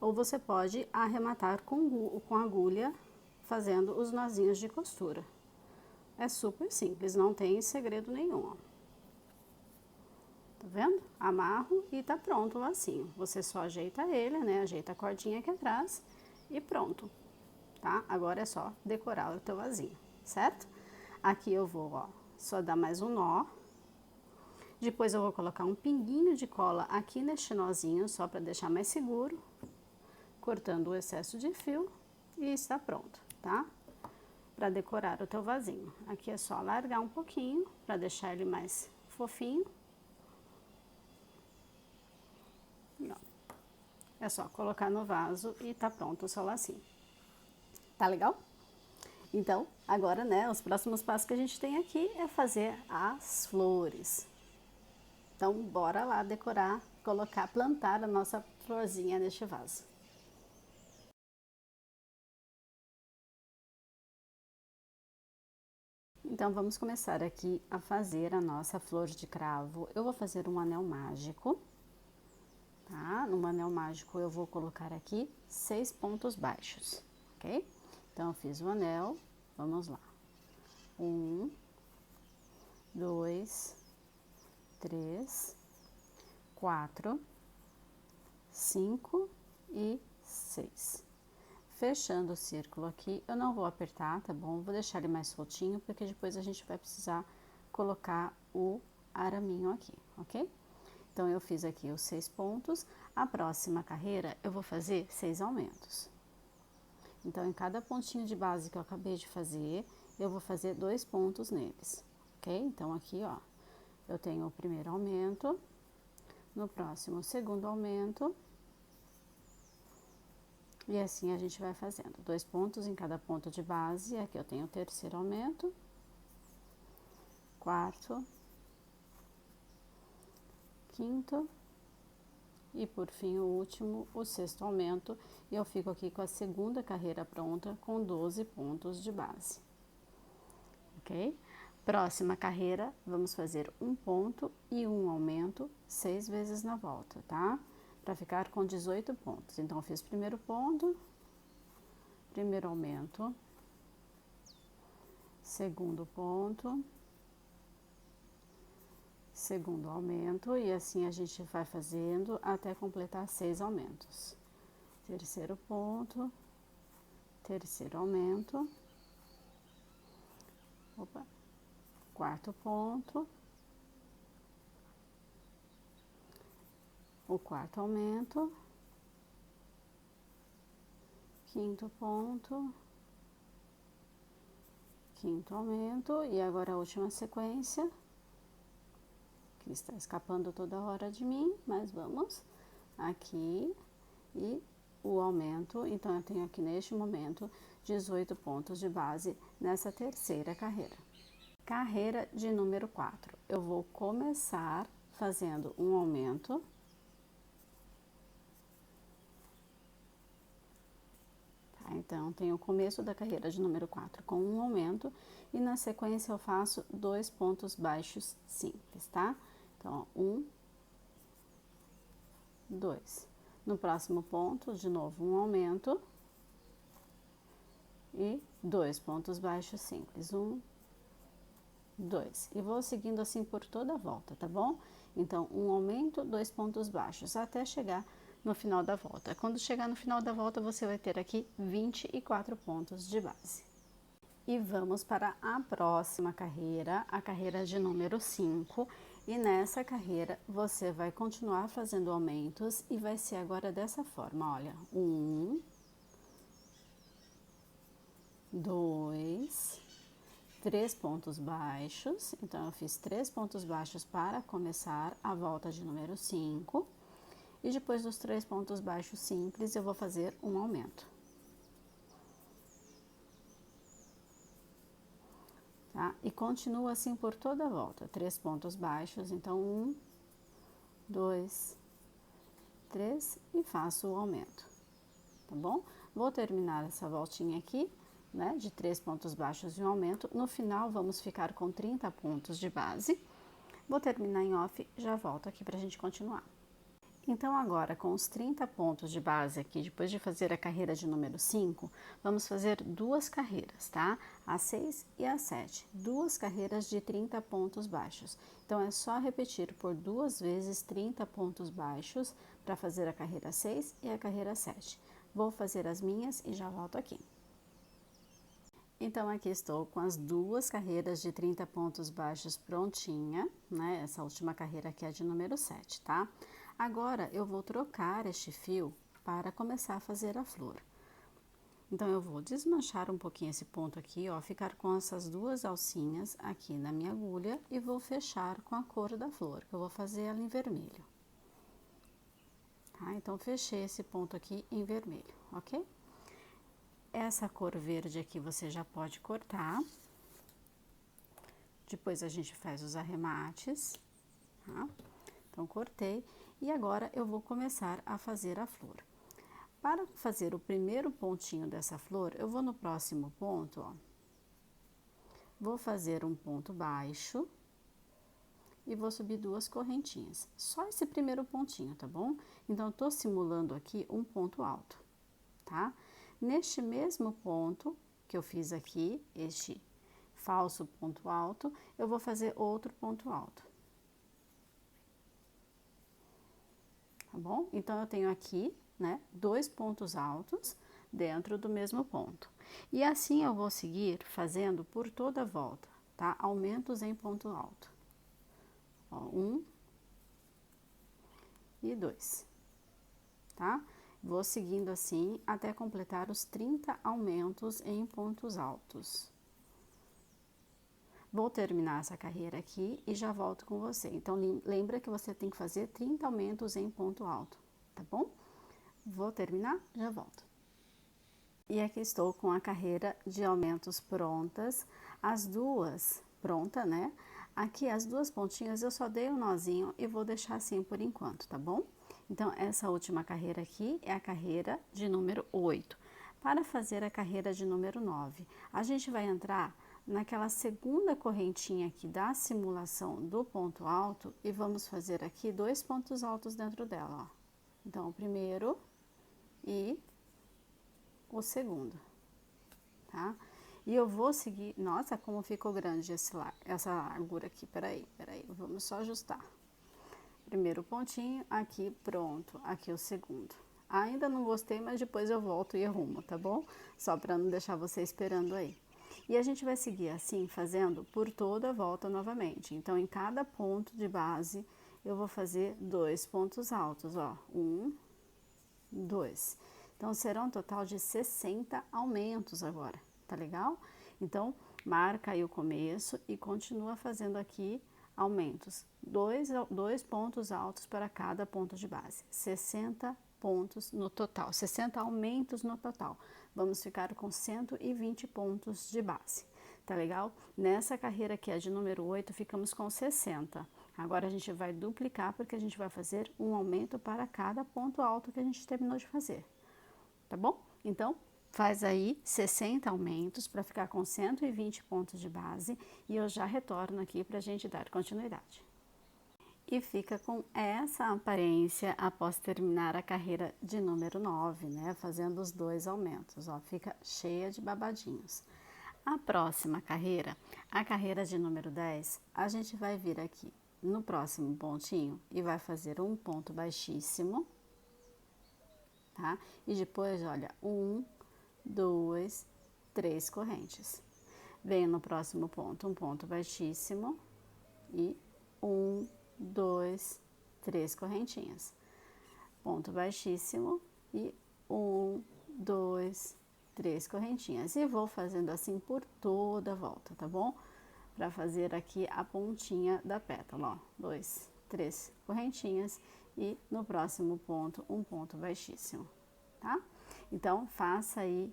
Ou você pode arrematar com agulha, fazendo os nozinhos de costura. É super simples, não tem segredo nenhum, ó. Tá vendo? Amarro e tá pronto o lacinho. Você só ajeita ele, né? Ajeita a cordinha aqui atrás e pronto, tá? Agora é só decorar o teu vasinho, certo? Aqui eu vou, ó, só dar mais um nó. Depois eu vou colocar um pinguinho de cola aqui neste nozinho, só para deixar mais seguro, cortando o excesso de fio e está pronto, tá? Para decorar o teu vasinho. Aqui é só alargar um pouquinho para deixar ele mais fofinho. E, ó, é só colocar no vaso e tá pronto o seu lacinho. Tá legal? Então, agora, né, os próximos passos que a gente tem aqui é fazer as flores. Então, bora lá decorar, colocar, plantar a nossa florzinha neste vaso. Então, vamos começar aqui a fazer a nossa flor de cravo. Eu vou fazer um anel mágico, tá? No anel mágico eu vou colocar aqui 6 pontos baixos, ok? Então, eu fiz o anel, vamos lá. 1, 2, 3, 4, 5 e 6. Fechando o círculo aqui, eu não vou apertar, tá bom? Vou deixar ele mais soltinho, porque depois a gente vai precisar colocar o araminho aqui, ok? Então, eu fiz aqui os 6 pontos. A próxima carreira, eu vou fazer 6 aumentos. Então, em cada pontinho de base que eu acabei de fazer, eu vou fazer 2 pontos neles, ok? Então, aqui, ó, eu tenho o primeiro aumento, no próximo, o segundo aumento, e assim a gente vai fazendo. 2 pontos em cada ponto de base. Aqui eu tenho o terceiro aumento, quarto, quinto e por fim o último, o sexto aumento. E eu fico aqui com a segunda carreira pronta com 12 pontos de base, ok? Próxima carreira, vamos fazer um ponto e um aumento 6 vezes na volta, tá? Para ficar com 18 pontos. Então, eu fiz primeiro ponto, primeiro aumento, segundo ponto, segundo aumento, e assim a gente vai fazendo até completar 6 aumentos. Terceiro ponto, terceiro aumento, opa, quarto ponto, o quarto aumento, quinto ponto, quinto aumento, e agora a última sequência, que está escapando toda hora de mim, mas vamos aqui, e o aumento. Então, eu tenho aqui neste momento 18 pontos de base nessa terceira carreira. Carreira de número 4, eu vou começar fazendo um aumento. Então, tem o começo da carreira de número 4 com um aumento, e na sequência eu faço 2 pontos baixos simples, tá? Então, 1, 2. No próximo ponto, de novo, um aumento e 2 pontos baixos simples. 1, 2. E vou seguindo assim por toda a volta, tá bom? Então, um aumento, 2 pontos baixos, até chegar no final da volta. Quando chegar no final da volta, você vai ter aqui 24 pontos de base. E vamos para a próxima carreira, a carreira de número 5. E nessa carreira, você vai continuar fazendo aumentos e vai ser agora dessa forma, olha. 1, 2, 3 pontos baixos. Então, eu fiz 3 pontos baixos para começar a volta de número 5. E depois dos 3 pontos baixos simples, eu vou fazer um aumento. Tá? E continua assim por toda a volta, 3 pontos baixos, então 1, 2, 3 e faço o aumento, tá bom? Vou terminar essa voltinha aqui, né, de 3 pontos baixos e um aumento. No final, vamos ficar com 30 pontos de base. Vou terminar em off, já volto aqui pra gente continuar. Então, agora, com os 30 pontos de base aqui, depois de fazer a carreira de número 5, vamos fazer 2 carreiras, tá? A 6 e a 7, 2 carreiras de 30 pontos baixos. Então, é só repetir por 2 vezes 30 pontos baixos para fazer a carreira 6 e a carreira 7. Vou fazer as minhas e já volto aqui. Então, aqui estou com as 2 carreiras de 30 pontos baixos prontinha, né? Essa última carreira aqui é de número 7, tá? Agora, eu vou trocar este fio para começar a fazer a flor. Então, eu vou desmanchar um pouquinho esse ponto aqui, ó, ficar com essas 2 alcinhas aqui na minha agulha e vou fechar com a cor da flor, que eu vou fazer ela em vermelho. Tá? Então, fechei esse ponto aqui em vermelho, ok? Essa cor verde aqui você já pode cortar. Depois a gente faz os arremates, tá? Então, cortei. E agora, eu vou começar a fazer a flor. Para fazer o primeiro pontinho dessa flor, eu vou no próximo ponto, ó. Vou fazer um ponto baixo e vou subir 2 correntinhas. Só esse primeiro pontinho, tá bom? Então, eu tô simulando aqui um ponto alto, tá? Neste mesmo ponto que eu fiz aqui, este falso ponto alto, eu vou fazer outro ponto alto. Tá bom? Então, eu tenho aqui, né, 2 pontos altos dentro do mesmo ponto. E assim eu vou seguir fazendo por toda a volta, tá? Aumentos em ponto alto. Ó, 1 e 2, tá? Vou seguindo assim até completar os 30 aumentos em pontos altos. Vou terminar essa carreira aqui e já volto com você. Então, lembra que você tem que fazer 30 aumentos em ponto alto, tá bom? Vou terminar, já volto. E aqui estou com a carreira de aumentos prontas, as 2 pronta, né? Aqui as 2 pontinhas eu só dei um nozinho e vou deixar assim por enquanto, tá bom? Então, essa última carreira aqui é a carreira de número 8. Para fazer a carreira de número 9, a gente vai entrar naquela segunda correntinha aqui da simulação do ponto alto e vamos fazer aqui 2 pontos altos dentro dela, ó. Então, o primeiro e o segundo, tá? E eu vou seguir... Nossa, como ficou grande essa largura aqui. Peraí, vamos só ajustar. Primeiro pontinho, aqui, pronto. Aqui o segundo. Ainda não gostei, mas depois eu volto e arrumo, tá bom? Só para não deixar você esperando aí. E a gente vai seguir assim, fazendo por toda a volta novamente. Então, em cada ponto de base, eu vou fazer 2 pontos altos, ó. 1, 2. Então, será um total de 60 aumentos agora, tá legal? Então, marca aí o começo e continua fazendo aqui aumentos, dois pontos altos para cada ponto de base, 60 pontos no total, 60 aumentos no total. Vamos ficar com 120 pontos de base, tá legal? Nessa carreira que é de número 8, ficamos com 60. Agora a gente vai duplicar porque a gente vai fazer um aumento para cada ponto alto que a gente terminou de fazer, tá bom? Então, faz aí 60 aumentos para ficar com 120 pontos de base e eu já retorno aqui para a gente dar continuidade. E fica com essa aparência após terminar a carreira de número 9, né? Fazendo os 2 aumentos, ó, fica cheia de babadinhos. A próxima carreira, a carreira de número 10, a gente vai vir aqui no próximo pontinho e vai fazer um ponto baixíssimo, tá? E depois, olha, 1, 2, 3 correntes. Venho no próximo ponto, um ponto baixíssimo e 1, 2, 3 correntinhas. Ponto baixíssimo e 1, 2, 3 correntinhas. E vou fazendo assim por toda a volta, tá bom? Para fazer aqui a pontinha da pétala, ó. 2, 3 correntinhas e no próximo ponto, um ponto baixíssimo, tá? Então, faça aí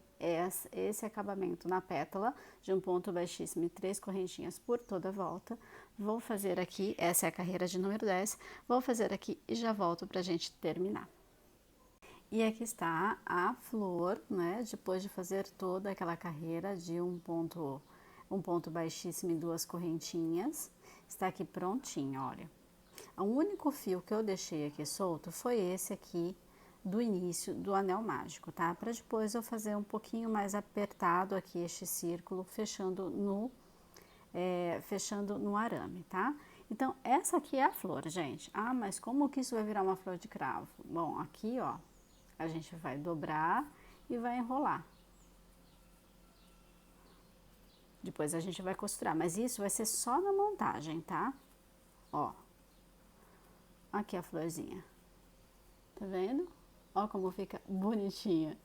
esse acabamento na pétala de um ponto baixíssimo e 3 correntinhas por toda a volta. Vou fazer aqui, essa é a carreira de número 10, vou fazer aqui e já volto pra gente terminar. E aqui está a flor, né, depois de fazer toda aquela carreira de um ponto baixíssimo e 2 correntinhas, está aqui prontinho, olha. O único fio que eu deixei aqui solto foi esse aqui, do início do anel mágico, tá? Para depois eu fazer um pouquinho mais apertado aqui este círculo, fechando no arame, tá? Então, essa aqui é a flor, gente. Ah, mas como que isso vai virar uma flor de cravo? Bom, aqui, ó, a gente vai dobrar e vai enrolar. Depois a gente vai costurar, mas isso vai ser só na montagem, tá? Ó, aqui a florzinha. Tá vendo? Ó como fica bonitinha,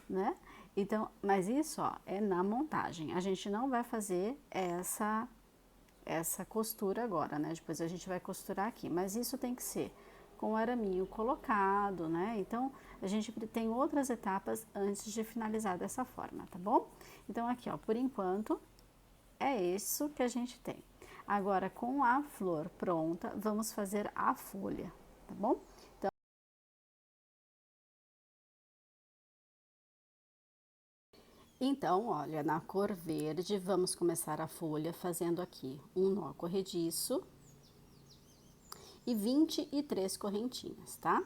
né? Então, mas isso, ó, é na montagem. A gente não vai fazer essa costura agora, né? Depois a gente vai costurar aqui, mas isso tem que ser com o araminho colocado, né? Então, a gente tem outras etapas antes de finalizar dessa forma, tá bom? Então, aqui, ó, por enquanto, é isso que a gente tem. Agora, com a flor pronta, vamos fazer a folha, tá bom? Então, olha, na cor verde, vamos começar a folha fazendo aqui um nó corrediço e 23 correntinhas, tá?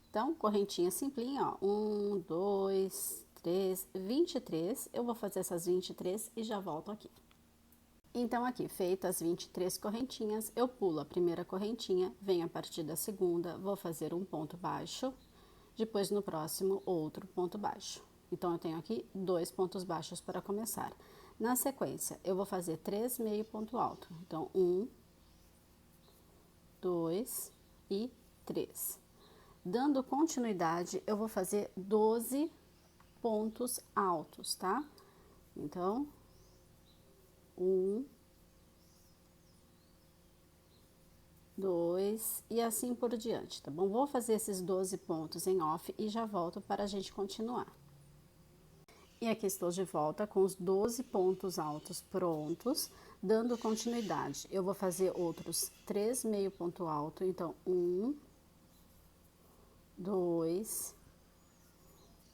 Então, correntinha simplinha, ó, 1, 2, 3, 23. Eu vou fazer essas 23 e já volto aqui. Então, aqui, feitas as 23 correntinhas, eu pulo a primeira correntinha, venho a partir da segunda, vou fazer um ponto baixo, depois no próximo, outro ponto baixo. Então, eu tenho aqui 2 pontos baixos para começar. Na sequência, eu vou fazer 3 meio ponto alto. Então, 1, 2 e 3. Dando continuidade, eu vou fazer 12 pontos altos, tá? Então, 1, 2 e assim por diante, tá bom? Vou fazer esses 12 pontos em off e já volto para a gente continuar. E aqui estou de volta com os 12 pontos altos prontos, dando continuidade. Eu vou fazer outros 3 meio ponto alto, então 1, 2,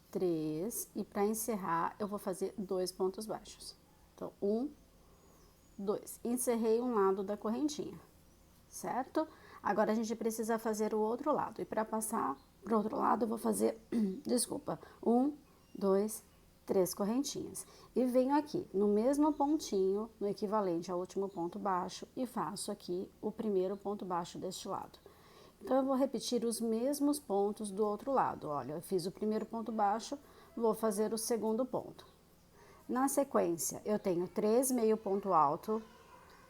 3, e para encerrar eu vou fazer 2 pontos baixos. Então, 1, 2, encerrei um lado da correntinha, certo? Agora a gente precisa fazer o outro lado, e para passar pro outro lado eu vou fazer, desculpa, 1, 2, 3 correntinhas. E venho aqui no mesmo pontinho, no equivalente ao último ponto baixo, e faço aqui o primeiro ponto baixo deste lado. Então, eu vou repetir os mesmos pontos do outro lado. Olha, eu fiz o primeiro ponto baixo, vou fazer o segundo ponto. Na sequência, eu tenho 3 meio ponto alto,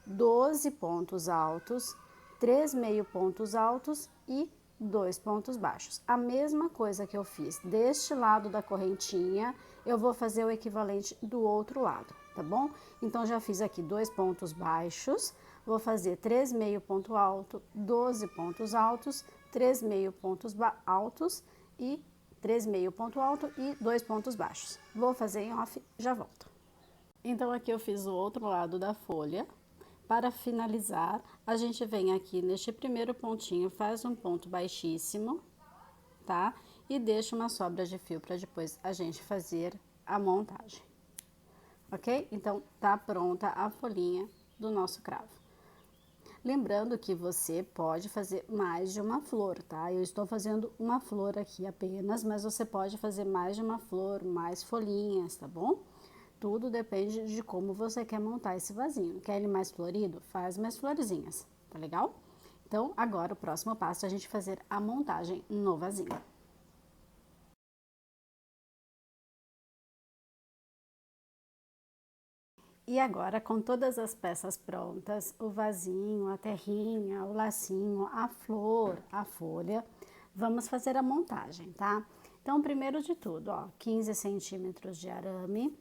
12 pontos altos, 3 meio pontos altos e 2 pontos baixos. A mesma coisa que eu fiz deste lado da correntinha, eu vou fazer o equivalente do outro lado, tá bom? Então, já fiz aqui 2 pontos baixos, vou fazer 3 meio ponto alto, 12 pontos altos, 3 meio pontos altos e 3 meio ponto alto e 2 pontos baixos. Vou fazer em off, já volto. Então, aqui eu fiz o outro lado da folha. Para finalizar, a gente vem aqui neste primeiro pontinho, faz um ponto baixíssimo, tá? E deixa uma sobra de fio para depois a gente fazer a montagem, ok? Então, tá pronta a folhinha do nosso cravo. Lembrando que você pode fazer mais de uma flor, tá? Eu estou fazendo uma flor aqui apenas, mas você pode fazer mais de uma flor, mais folhinhas, tá bom? Tudo depende de como você quer montar esse vasinho. Quer ele mais florido? Faz mais florzinhas, tá legal? Então, agora o próximo passo é a gente fazer a montagem no vasinho. E agora, com todas as peças prontas, o vasinho, a terrinha, o lacinho, a flor, a folha, vamos fazer a montagem, tá? Então, primeiro de tudo, ó, 15 centímetros de arame.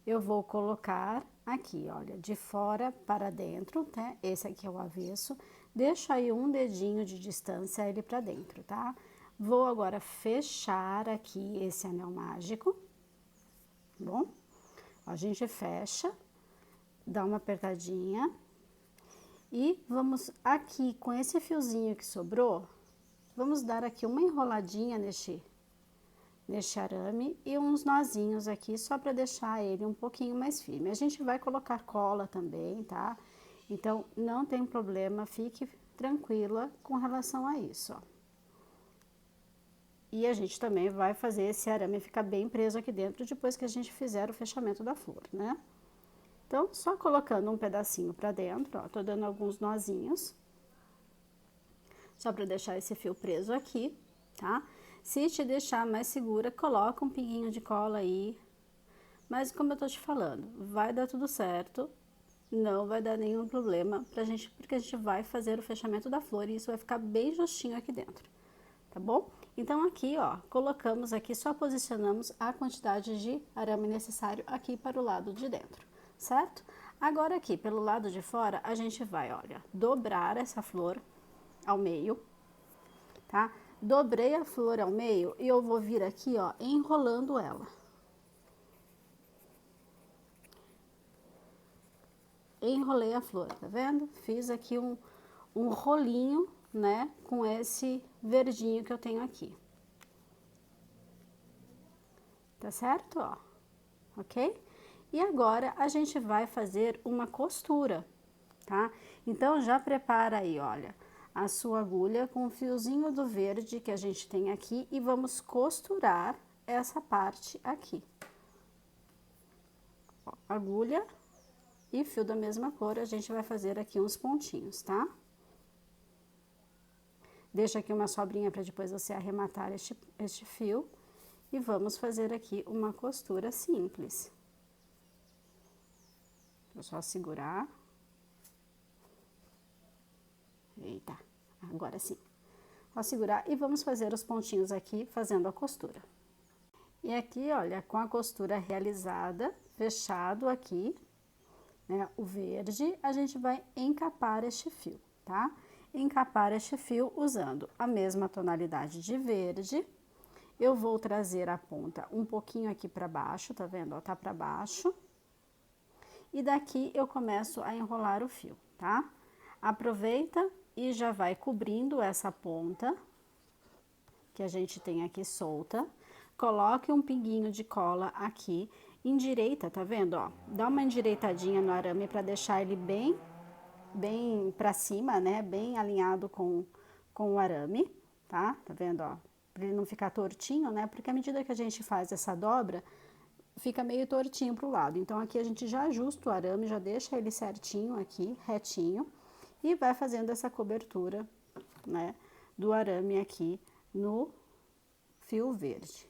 Eu vou colocar aqui, olha, de fora para dentro, tá? Esse aqui é o avesso. Deixa aí um dedinho de distância ele para dentro, tá? Vou agora fechar aqui esse anel mágico, bom? A gente fecha, dá uma apertadinha e vamos aqui com esse fiozinho que sobrou, vamos dar aqui uma enroladinha neste arame e uns nozinhos aqui, só para deixar ele um pouquinho mais firme. A gente vai colocar cola também, tá? Então, não tem problema, fique tranquila com relação a isso, ó. E a gente também vai fazer esse arame ficar bem preso aqui dentro depois que a gente fizer o fechamento da flor, né? Então, só colocando um pedacinho pra dentro, ó, tô dando alguns nozinhos, só pra deixar esse fio preso aqui, tá? Se te deixar mais segura, coloca um pinguinho de cola aí. Mas como eu tô te falando, vai dar tudo certo, não vai dar nenhum problema pra gente, porque a gente vai fazer o fechamento da flor e isso vai ficar bem justinho aqui dentro, tá bom? Então, aqui, ó, colocamos aqui, só posicionamos a quantidade de arame necessário aqui para o lado de dentro, certo? Agora, aqui, pelo lado de fora, a gente vai, olha, dobrar essa flor ao meio, tá? Dobrei a flor ao meio e eu vou vir aqui, ó, enrolando ela. Enrolei a flor, tá vendo? Fiz aqui um rolinho, né, com esse verdinho que eu tenho aqui. Tá certo, ó? Ok? E agora, a gente vai fazer uma costura, tá? Então, já prepara aí, olha, a sua agulha com o fiozinho do verde que a gente tem aqui e vamos costurar essa parte aqui. Ó, agulha e fio da mesma cor, a gente vai fazer aqui uns pontinhos, tá? Deixa aqui uma sobrinha para depois você arrematar este fio e vamos fazer aqui uma costura simples. Vou só segurar. Eita, agora sim. Vou segurar e vamos fazer os pontinhos aqui, fazendo a costura. E aqui, olha, com a costura realizada, fechado aqui, né, o verde, a gente vai encapar este fio, tá? Encapar este fio usando a mesma tonalidade de verde. Eu vou trazer a ponta um pouquinho aqui pra baixo, tá vendo? Ó, tá pra baixo. E daqui eu começo a enrolar o fio, tá? Aproveita e já vai cobrindo essa ponta que a gente tem aqui solta. Coloque um pinguinho de cola aqui, endireita, tá vendo, ó? Dá uma endireitadinha no arame pra deixar ele bem pra cima, né? Bem alinhado com o arame, tá? Tá vendo, ó? Pra ele não ficar tortinho, né? Porque à medida que a gente faz essa dobra, fica meio tortinho pro lado. Então, aqui a gente já ajusta o arame, já deixa ele certinho aqui, retinho. E vai fazendo essa cobertura, né, do arame aqui no fio verde,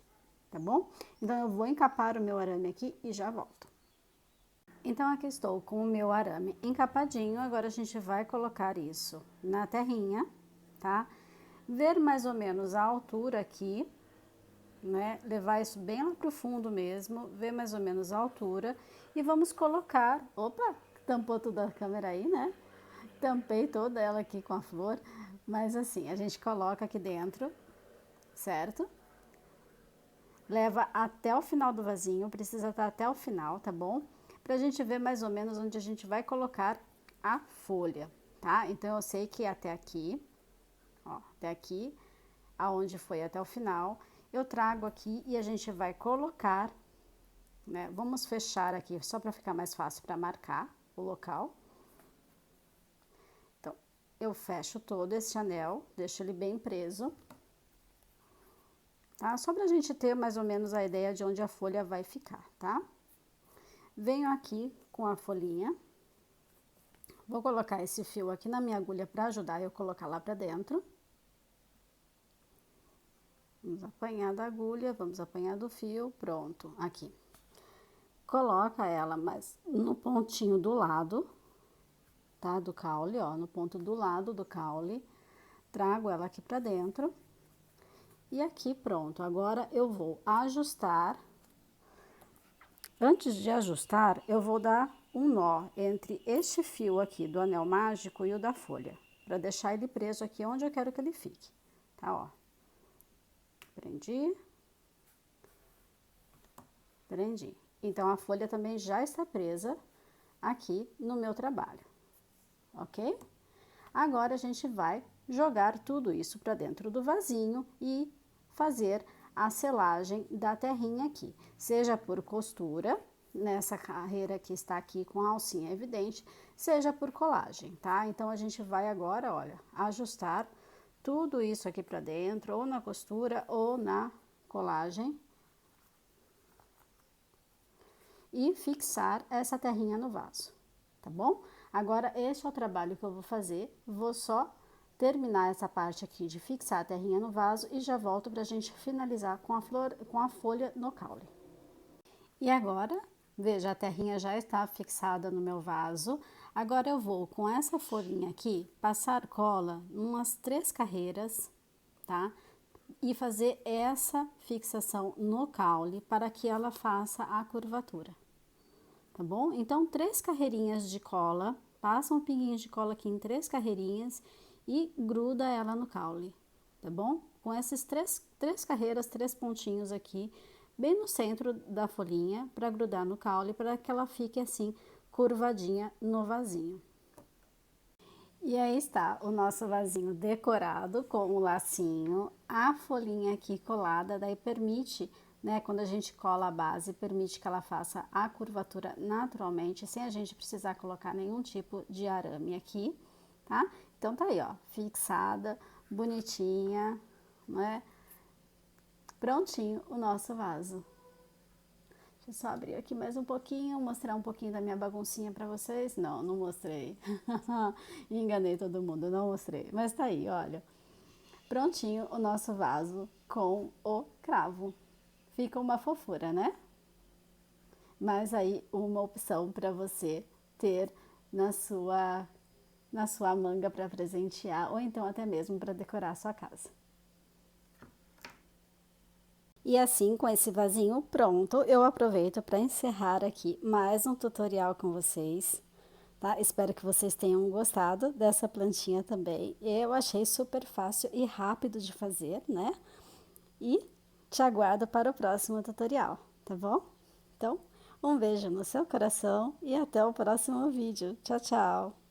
tá bom? Então, eu vou encapar o meu arame aqui e já volto. Então, aqui estou com o meu arame encapadinho, agora a gente vai colocar isso na terrinha, tá? ver mais ou menos a altura aqui, né? Levar isso bem lá pro fundo mesmo, ver mais ou menos a altura e vamos colocar, opa, tampou toda a câmera aí, né? Tampei toda ela aqui com a flor, mas assim, a gente coloca aqui dentro, certo? Leva até o final do vasinho, precisa estar até o final, tá bom? Pra gente ver mais ou menos onde a gente vai colocar a folha, tá? Então, eu sei que até aqui, ó, até aqui, aonde foi até o final, eu trago aqui e a gente vai colocar, né? Vamos fechar aqui, só para ficar mais fácil para marcar o local. Então, eu fecho todo esse anel, deixo ele bem preso, tá? Só pra gente ter mais ou menos a ideia de onde a folha vai ficar, tá? Venho aqui com a folhinha, vou colocar esse fio aqui na minha agulha para ajudar eu colocar lá pra dentro. Vamos apanhar da agulha, vamos apanhar do fio, pronto, aqui. Coloca ela mais no pontinho do lado, tá? Do caule, ó, no ponto do lado do caule. Trago ela aqui pra dentro. E aqui, pronto. Agora, eu vou ajustar. Antes de ajustar, eu vou dar um nó entre este fio aqui do anel mágico e o da folha, pra deixar ele preso aqui onde eu quero que ele fique, tá, ó. Prendi. Prendi. Então, a folha também já está presa aqui no meu trabalho, ok? Agora, a gente vai jogar tudo isso para dentro do vasinho e fazer a selagem da terrinha aqui. Seja por costura, nessa carreira que está aqui com a alcinha evidente, seja por colagem, tá? Então, a gente vai agora, olha, ajustar tudo isso aqui para dentro, ou na costura ou na colagem. E fixar essa terrinha no vaso, tá bom? Agora, esse é o trabalho que eu vou fazer, vou só terminar essa parte aqui de fixar a terrinha no vaso e já volto pra gente finalizar com a flor, com a folha no caule. E agora, veja, a terrinha já está fixada no meu vaso, agora eu vou com essa folhinha aqui, passar cola em umas 3 carreiras, tá? E fazer essa fixação no caule para que ela faça a curvatura, tá bom? Então, 3 carreirinhas de cola, passa um pinguinho de cola aqui em 3 carreirinhas e gruda ela no caule, tá bom? Com esses três carreiras, 3 pontinhos aqui, bem no centro da folhinha, para grudar no caule, para que ela fique assim, curvadinha no vasinho. E aí está o nosso vasinho decorado com o lacinho, a folhinha aqui colada, daí permite, né, quando a gente cola a base, permite que ela faça a curvatura naturalmente, sem a gente precisar colocar nenhum tipo de arame aqui, tá? Então, tá aí, ó, fixada, bonitinha, né? Prontinho o nosso vaso. Deixa eu só abrir aqui mais um pouquinho, mostrar um pouquinho da minha baguncinha pra vocês. Não, não mostrei. Enganei todo mundo, não mostrei. Mas tá aí, olha. Prontinho o nosso vaso com o cravo. Fica uma fofura, né? Mas aí uma opção para você ter na sua manga para presentear ou então até mesmo para decorar a sua casa. E assim, com esse vasinho pronto, eu aproveito para encerrar aqui mais um tutorial com vocês, tá? Espero que vocês tenham gostado dessa plantinha também. Eu achei super fácil e rápido de fazer, né? E te aguardo para o próximo tutorial, tá bom? Então, um beijo no seu coração e até o próximo vídeo. Tchau, tchau!